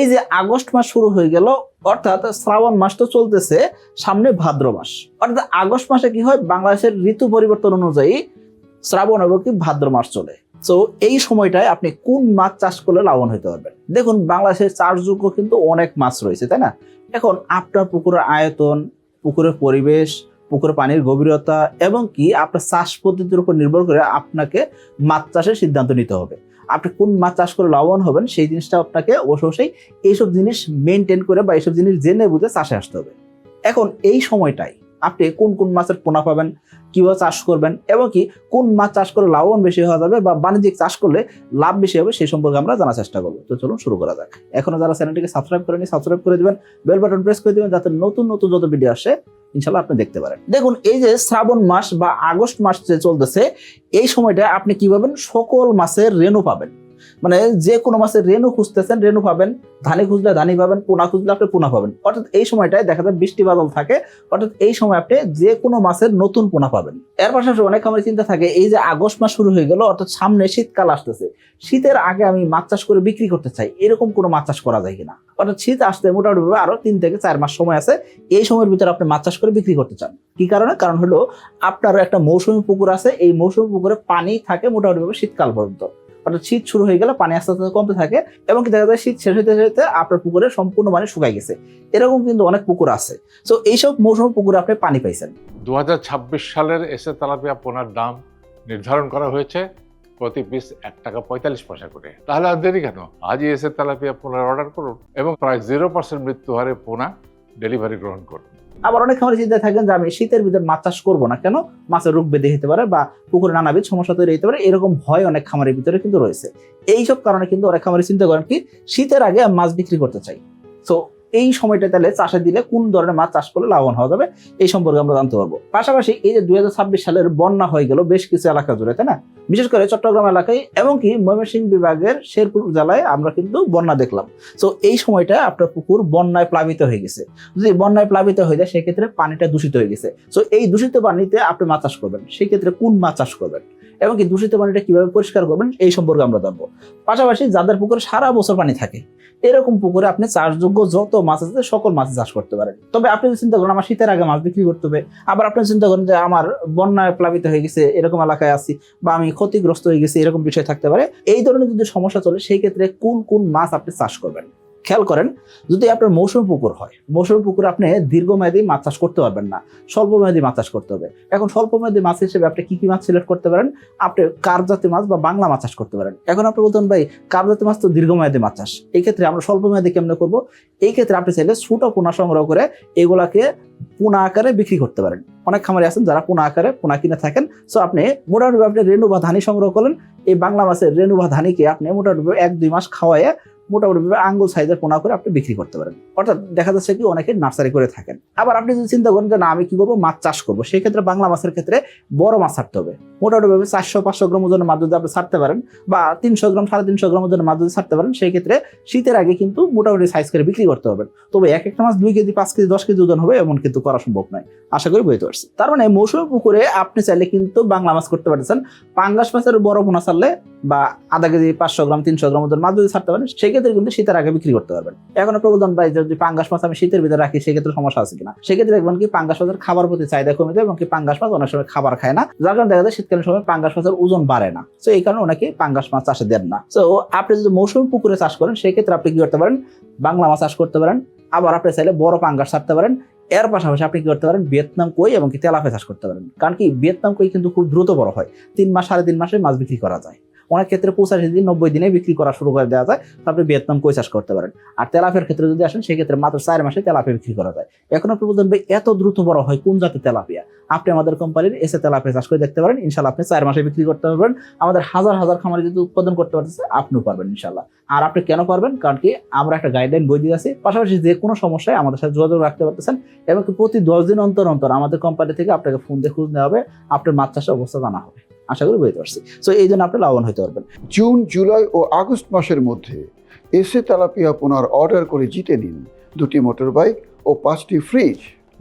এই যে আগস্ট মাস শুরু হয়ে গেল, অর্থাৎ শ্রাবণ মাস তো চলতেছে, সামনে ভাদ্র মাস। অর্থাৎ আগস্ট মাসে কি হয়, বাংলাদেশের ঋতু পরিবর্তন অনুযায়ী শ্রাবণ এবং কি ভাদ্র মাস চলে। তো এই সময়টায় আপনি কোন মাছ চাষ করলে লাভবান হতে পারবেন? দেখুন, বাংলাদেশের চাষযোগ্য কিন্তু অনেক মাছ রয়েছে, তাই না? এখন আপনার পুকুরের আয়তন, পুকুরের পরিবেশ, পুকুরের পানির গভীরতা এবং কি আপনার চাষ পদ্ধতির উপর নির্ভর করে আপনাকে মাছ চাষের সিদ্ধান্ত নিতে হবে। আপনি কোন মাছ চাষ করে লাভবান হবেন সেই জিনিসটা আপনাকে অবশ্যই এইসব জিনিস মেনটেন করে বা এইসব জিনিস জেনে বুঝে চাষে আসতে হবে। এখন এই সময়টায় আপনি কোন কোন মাছের পোনা পাবেন, কিভাবে চাষ করবেন এবং কি কোন মাছ চাষ করে লাভবান বেশি হওয়া যাবে বা বাণিজ্যিক চাষ করলে লাভ বেশি হবে সেই সম্পর্কে আমরা জানার চেষ্টা করবো। তো চলুন শুরু করা যাক। এখনো যারা চ্যানেলটিকে সাবস্ক্রাইব করেনি সাবস্ক্রাইব করে দিবেন, বেল বাটন প্রেস করে দিবেন যাতে নতুন নতুন যত ভিডিও আসে ইনশাল্লাহ আপনি দেখতে পারেন। দেখুন, এই যে শ্রাবণ মাস বা আগস্ট মাস যে চলতেছে, এই সময়টা আপনি কি পাবেন, সকল মাছের রেণু পাবেন। মানে যে কোনো মাছের রেণু খুঁজতেছেন রেণু পাবেন, ধানি খুঁজলে ধানি পাবেন, পোনা খুঁজলে আপনি পোনা পাবেন। অর্থাৎ এই সময়টায় দেখা যায় বৃষ্টি বাদল থাকে, অর্থাৎ এই সময় আপনি যে কোনো মাছের নতুন পোনা পাবেন। এর পাশাপাশি অনেক আমার চিন্তা থাকে, এই যে আগস্ট মাস শুরু হয়ে গেল, অর্থাৎ সামনে শীতকাল আসতেছে, শীতের আগে আমি মাছ চাষ করে বিক্রি করতে চাই, এরকম কোনো মাছ চাষ করা যায় কিনা? অর্থাৎ শীত আসতে মোটামুটি আরো 3 থেকে 4 মাস সময় আছে, এই সময়ের ভিতরে আপনি মাছ চাষ করে বিক্রি করতে চান। কি কারণে? কারণ হলো আপনার একটা মৌসুমী পুকুর আছে, এই মৌসুমী পুকুরে পানি থাকে মোটামুটি শীতকাল পর্যন্ত। অর্থাৎ শীত শুরু হয়ে গেলে পানি আস্তে আস্তে কমতে থাকে এবং দেখা যায় শীত শেষ হতে হতে আপনার পুকুরে সম্পূর্ণ পানি শুকাই গেছে। এরকম কিন্তু অনেক পুকুর আছে। তো এইসব মৌসুমী পুকুরে আপনি পানি পাইছেন। 2026 সালের এসে তেলাপিয়া পোনার দাম নির্ধারণ করা হয়েছে প্রতি পিস 1 টাকা 45 পয়সা করে। তাহলে আর দেরি কেন? আজই এসে তেলাপিয়া পোনার অর্ডার করুন এবং প্রায় 0% মৃত্যু হারে পোনা ডেলিভারি গ্রহণ করুন। আবার অনেক খামারি চিন্তায় থাকেন যে আমি শীতের ভিতরে মাছ চাষ করবো না, কেন? মাছের রোগ ব্যাধি হতে পারে বা পুকুরে নানাবিধ সমস্যা তৈরি হতে পারে, এরকম ভয় অনেক খামারের ভিতরে কিন্তু রয়েছে। এইসব কারণে কিন্তু অনেক খামারি চিন্তা করেন কি, শীতের আগে মাছ বিক্রি করতে চাই। তো এই সময়টা তাহলে চাষে দিলে কোন ধরনের মাছ চাষ করলে লাভবান হওয়া যাবে এই সম্পর্কে আমরা জানতে পারবো। পাশাপাশি এই যে 2026 সালের বন্যা হয়ে গেল বেশ কিছু এলাকা জুড়ে, তাই না? বিশেষ করে চট্টগ্রাম এলাকায় এবং কি ময়মনসিংহ বিভাগের শেরপুর জেলায় আমরা কিন্তু বন্যা দেখলাম। তো এই সময়টা আপনার পুকুর বন্যায় প্লাবিত হয়ে গেছে। যদি বন্যায় প্লাবিত হয়ে যায় সেক্ষেত্রে পানিটা দূষিত হয়ে গেছে। তো এই দূষিত পানিতে আপনি মাছ চাষ করবেন, সেই ক্ষেত্রে কোন মাছ চাষ করবেন এবং কি দূষিত পানিটা কিভাবে পরিষ্কার করবেন এই সম্পর্কে আমরা জানবো। পাশাপাশি যাদের পুকুরে সারা বছর পানি থাকে, এরকম পুকুরে আপনি চাষযোগ্য যত মাছ আছে সকল মাছ চাষ করতে পারেন। তবে আপনি যদি চিন্তা করেন আমার শীতের আগে মাছ বিক্রি করতে হবে, আবার আপনি চিন্তা করেন যে আমার বন্যায় প্লাবিত হয়ে গেছে এরকম এলাকায় আছি বা আমি ক্ষতিগ্রস্ত হয়ে গেছি, এরকম বিষয় থাকতে পারে। এই ধরনের যদি সমস্যা চলে সেই ক্ষেত্রে কোন কোন মাছ আপনি চাষ করবেন খেয়াল করেন। যদি আপনার মৌসুমী পুকুর হয়, মৌসুমী পুকুরে আপনি দীর্ঘমেয়াদী মাছ চাষ করতে পারবেন না, স্বল্পমেয়াদী মাছ চাষ করতে হবে। এখন স্বল্পমেয়াদী মাছ হিসেবে আপনি কি কি মাছ সিলেক্ট করতে পারেন? আপনি কার্প জাতীয় মাছ বা বাংলা মাছ চাষ করতে পারেন। এখন আপনি বলতেন ভাই কার্প জাতীয় মাছ তো দীর্ঘমেয়াদী মাছ চাষ, এই ক্ষেত্রে আমরা স্বল্পমেয়াদী কেমনে করবো? এই ক্ষেত্রে আপনি চাইলে ছোট পোনা সংগ্রহ করে এগুলাকে পোনা আকারে বিক্রি করতে পারেন। অনেক খামারি আছেন যারা পোনা আকারে পোনা কিনে থাকেন। সো আপনি মোটামুটি আপনি রেণু বা ধানি সংগ্রহ করলেন, এই বাংলা মাছের রেণু বা ধানিকে আপনি মোটামুটি 1-2 মাস খাওয়াইয়ে মোটামুটি আঙ্গুল সাইজের পোনা করে আপনি বিক্রি করতে পারেন। অর্থাৎ দেখা যাচ্ছে কি অনেকে নার্সারি করে থাকেন। আবার আপনি যদি চিন্তা করেন যে না আমি কি করবো, মাছ চাষ করবো, সেই ক্ষেত্রে বাংলা মাছের ক্ষেত্রে বড় মাছ ছাড়তে হবে। মোটামুটি 400-500 গ্রাম ওজনের মাছ যদি আপনি ছাড়তে পারেন বা 300 গ্রাম 350 গ্রাম ওজনের মাছ যদি ছাড়তে পারেন, সেই ক্ষেত্রে শীতের আগে কিন্তু মোটামুটি সাইজ করে বিক্রি করতে হবে। তবে এক একটা মাছ 2 কেজি 5 কেজি 10 কেজি ওজন হবে এমন কিন্তু করা সম্ভব নয়, আশা করি বুঝতে পারছি। তার মানে মৌসুমী পুকুরে আপনি চাইলে কিন্তু বাংলা মাছ করতে পারতেছেন। পাঙ্গাস মাছের বড় পোনা ছাড়লে বা আধা কেজি 500 গ্রাম 300 গ্রাম ওজন মাছ যদি ছাড়তে পারেন সেই ক্ষেত্রে কিন্তু শীতের আগে বিক্রি করতে পারবেন। এখন প্রবর্তন ভাই যদি পাঙ্গাস মাছ আমি শীতের ভিতরে রাখি সেক্ষেত্রে সমস্যা আছে কিনা? সেক্ষেত্রে দেখবেন কি পাঙ্গাস মাছের খাবার প্রতি চাহিদা কমে যায় এবং কি পাঙ্গাস মাছ অনেক সময় খাবার খায় না, যার কারণে দেখা যায় শীতকালীন সময় পাঙ্গাস মাছের ওজন বাড়ে না। তো এই কারণে অনেকে পাঙ্গাস মাছ চাষে দেন না। তো আপনি যদি মৌসুমী পুকুরে চাষ করেন সেই ক্ষেত্রে আপনি কি করতে পারেন, বাংলা মাছ চাষ করতে পারেন। আবার আপনি চাইলে বড় পাঙ্গাস ছাড়তে পারেন। এর পাশাপাশি আপনি কি করতে পারেন, ভিয়েতনাম কই এবং কি তেলাপিয়া চাষ করতে পারেন। কারণ কি ভিয়েতনাম কই কিন্তু খুব দ্রুত বড় হয়, 3 মাস 3.5 মাসে মাছ বিক্রি করা যায়। অনেক ক্ষেত্রে 85 দিন 90 দিনে বিক্রি করা শুরু করে দেওয়া যায়। আপনি ভিয়েতনাম কই চাষ করতে পারেন। আর তেলাপিয়ার ক্ষেত্রে যদি আসেন সেই ক্ষেত্রে মাত্র 4 মাসে তেলাপিয়া বিক্রি করা যায়। এখন আপনি বলতেন ভাই এত দ্রুত বড় হয় কোন জাতের তেলাপিয়া? আপনি আমাদের কোম্পানির এসে তেলাপিয়া চাষ করে দেখতে পারেন, ইনশাল্লাহ আপনি 4 মাসে বিক্রি করতে পারবেন। আমাদের হাজার হাজার খামারি যদি উৎপাদন করতে পারতেছে আপনিও পারবেন ইনশাল্লাহ। আর আপনি কেন পারবেন? কারণ কি আমরা একটা গাইডলাইন বই দিয়ে আছি, পাশাপাশি যে কোনো সমস্যায় আমাদের সাথে যোগাযোগ রাখতে পারতেছেন এবং প্রতি 10 দিন অন্তর অন্তর আমাদের কোম্পানি থেকে আপনাকে ফোন দিয়ে খোঁজ নেওয়া হবে, আপনার মাছ চাষের অবস্থা জানা হবে। আশা করি বুঝতে পারছি। সো এই জন্য আপনি লাভবান হতে পারবেন। জুন, জুলাই ও আগস্ট মাসের মধ্যে এসে তেলাপিয়া পোনার অর্ডার করে জিতে নিন 2টি মোটর বাইক ও 5টি ফ্রিজ।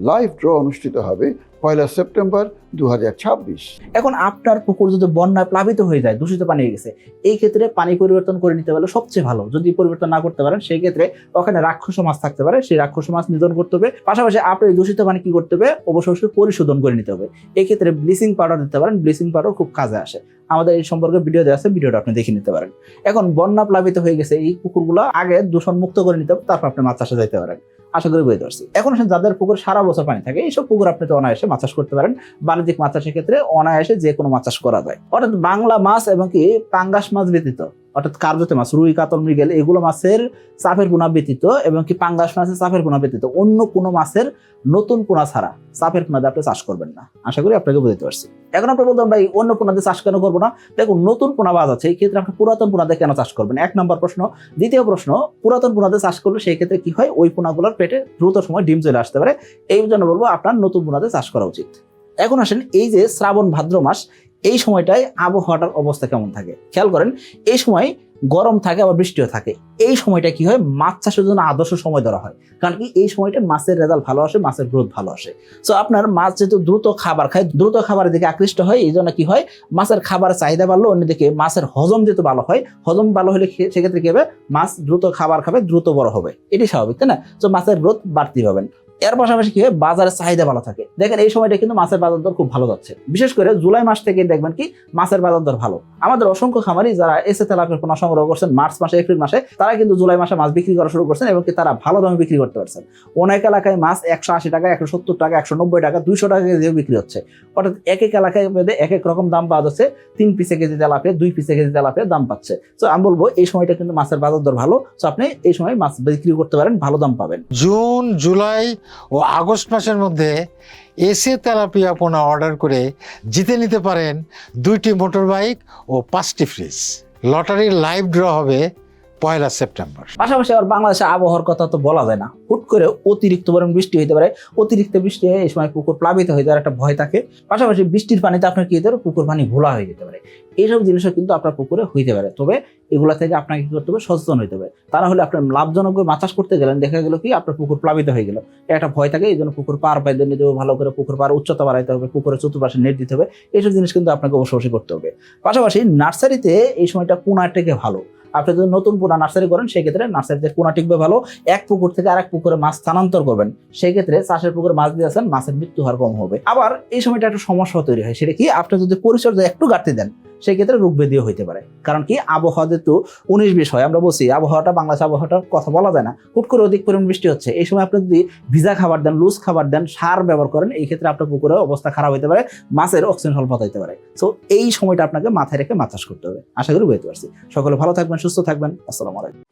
লাইভ ড্র অনুষ্ঠিত হবে 1 সেপ্টেম্বর 2026। এখন আপনার পুকুর যদি বন্যায় প্লাবিত হয়ে যায়, দূষিত পানি হয়ে গেছে, এই ক্ষেত্রে পানি পরিবর্তন করে নিতে পারলে সবচেয়ে ভালো। যদি পরিবর্তন না করতে পারেন সেই ক্ষেত্রে ওখানে রাক্ষস মাছ থাকতে পারে, সেই রাক্ষস মাছ নিধন করতে হবে। পাশাপাশি আপনি এই দূষিত পানি কি করতে হবে, অবশ্যই পরিশোধন করে নিতে হবে। এই ক্ষেত্রে ব্লিচিং পাউডার দিতে পারেন, ব্লিচিং পাউডার খুব কাজে আসে। আমাদের এই সম্পর্কে ভিডিও দেওয়া আছে, ভিডিওটা আপনি দেখে নিতে পারেন। এখন বন্যা প্লাবিত হয়ে গেছে, এই পুকুরগুলো আগে দূষণ মুক্ত করে নিতে হবে, তারপর আপনি মাছ চাষে যেতে পারেন। আশা করি বুঝতে পারছি। এখন আসেন যাদের পুকুর সারা বছর পানি থাকে, এইসব পুকুর আপনি তো অনায়াসে মাছ চাষ করতে পারেন। বাণিজ্যিক মাছ চাষের ক্ষেত্রে অনায়াসে যে কোনো মাছ চাষ করা যায়। অর্থাৎ বাংলা মাছ এবং কি পাঙ্গাস মাছ ব্যতীত, অর্থাৎ কার্যতে মাছ, রুই, কাতল, মৃগেল, এগুলো মাছের চাপের পোনা ব্যতীত এবং কি পাঙ্গাস মাছের চাপের পোনা ব্যতীত অন্য কোনো মাছের নতুন পোনা ছাড়া চাপের পোনা দিয়ে আপনি চাষ করবেন না। আশা করি আপনাকে বুঝতে পারছি। এখন আপনি বলতেন ভাই অন্য পোনা দিয়ে চাষ কেন করবো না? দেখুন, নতুন পোনা বাজ আছে, এই ক্ষেত্রে আপনি পুরাতন পোনা দিয়ে কেন চাষ করবেন? 1 নম্বর প্রশ্ন। দ্বিতীয় প্রশ্ন, পুরাতন পোনা দিয়ে চাষ করলে সেই ক্ষেত্রে কি হয়, ওই পোনাগুলোর পেটে দ্রুত সময় ডিম চলে আসতে পারে। এই জন্য বলবো আপনার নতুন পোনা দিয়ে চাষ করা উচিত। এখন আসেন এই যে শ্রাবণ ভাদ্র মাস, এই সময়টায় আবহাওয়াটার অবস্থা কেমন থাকে খেয়াল করেন। এই সময় গরম থাকে, আবার বৃষ্টিও থাকে। এই সময়টা কি হয়, মাছ চাষের জন্য আদর্শ সময় ধরা হয়। কারণ কি এই সময়টা মাছের রেজাল্ট ভালো আসে, মাছের গ্রোথ ভালো আসে। সো আপনার মাছ যেহেতু দ্রুত খাবার খায়, দ্রুত খাবারের দিকে আকৃষ্ট হয়, এই জন্য কি হয়, মাছের খাবারের চাহিদা বাড়লো, অন্যদিকে মাছের হজম যেহেতু ভালো হয়, হজম ভালো হলে সেক্ষেত্রে কি হবে, মাছ দ্রুত খাবার খাবে, দ্রুত বড় হবে। এটি স্বাভাবিক, তাই না? তো মাছের গ্রোথ বাড়তি পাবেন। এর পাশাপাশি কি হয়, বাজারের চাহিদা ভালো থাকে। দেখেন এই সময়টা কিন্তু মাছের বাজার দর খুব ভালো যাচ্ছে। বিশেষ করে জুলাই মাস থেকে দেখবেন কি মাছের বাজার দর ভালো। আমাদের অসংখ্য খামারি যারা এসে তেলাপিয়ার পোনা সংগ্রহ করছেন মার্চ মাসে, এপ্রিল মাসে, তারা কিন্তু জুলাই মাসে মাছ বিক্রি করা শুরু করছেন এবং কি তারা ভালো দামে বিক্রি করতে পারছেন। অনেক এলাকায় মাছ 180 টাকা, 170 টাকা, 190 টাকা, 200 টাকা কেজি বিক্রি হচ্ছে। অর্থাৎ এক এক এলাকায় এক এক রকম দাম পাওয়া যাচ্ছে। 3 পিসে কেজি তেলাপিয়া, 2 পিসে কেজি তেলাপিয়া দাম পাচ্ছে। তো আমি বলবো এই সময়টা কিন্তু মাছের বাজার দর ভালো। তো আপনি এই সময় মাছ বিক্রি করতে পারেন, ভালো দাম পাবেন। জুন, জুলাই ও আগস্ট মাসের মধ্যে এসে তেলাপিয়া পোনা অর্ডার করে জিতে নিতে পারেন 2টি মোটর বাইক ও 5টি ফ্রিজ। লটারির লাইভ ড্র হবে 1 সেপ্টেম্বর। পাশাপাশি আবার বাংলাদেশে আবহাওয়ার কথা তো বলা যায় না, হুট করে অতিরিক্ত পরিমাণ বৃষ্টি হতে পারে। অতিরিক্ত বৃষ্টি হয়ে এই সময় পুকুর প্লাবিত হয়ে যাওয়ার একটা ভয় থাকে। পাশাপাশি বৃষ্টির পানিতে আপনার কি হতে পারে, পুকুর পানি ঘোলা হয়ে যেতে পারে। এইসব জিনিসও কিন্তু আপনার পুকুরে হইতে পারে। তবে এগুলা থেকে আপনাকে কি করতে হবে, সচেতন হইতে হবে। তারা হলে আপনার লাভজনক মাছ চাষ করতে গেলেন, দেখা গেল কি আপনার পুকুর প্লাবিত হয়ে গেল, একটা ভয় থাকে। এই জন্য পুকুর পার পাইতে নিতে হবে, ভালো করে পুকুর পার উচ্চতা বাড়াইতে হবে, পুকুরের চতুর্পাশে নেট দিতে হবে। এইসব জিনিস কিন্তু আপনাকে অবশ্যই করতে হবে। পাশাপাশি নার্সারিতে এই সময়টা পোনা টেকে ভালো। আপনি যদি নতুন পোনা নার্সারি করেন, সেই ক্ষেত্রে নার্সারিতে পোনা টিকবে ভালো। এক পুকুর থেকে আরেক পুকুরে মাছ স্থানান্তর করবেন, সেই ক্ষেত্রে চাষের পুকুরে মাছ দিয়ে আসেন, মাছের মৃত্যু হার কম হবে। আবার এই সময়টা একটা সমস্যা তৈরি হয়, সেটা কি, আপনি যদি পরিচর্যা একটু ঘাটতি দেন, সেই ক্ষেত্রে রোগ ব্যাধিও হইতে পারে। কারণ কি আবহাওয়া যেহেতু 19-20 হয়, আমরা বলছি আবহাওয়াটা, বাংলাদেশ আবহাওয়াটার কথা বলা যায় না। হুট করে অধিক পরিমাণ বৃষ্টি হচ্ছে, এই সময় আপনি যদি ভিজা খাবার দেন, লুজ খাবার দেন, সার ব্যবহার করেন, এই ক্ষেত্রে আপনার পুকুরের অবস্থা খারাপ হতে পারে, মাছের অক্সিজেন স্বল্পতা হতে পারে। সো এই সময়টা আপনাকে মাথায় রেখে মাছ চাষ করতে হবে। আশা করি বুঝতে পারছি। সকলে ভালো থাকবেন, সুস্থ থাকবেন। আসসালামু আলাইকুম।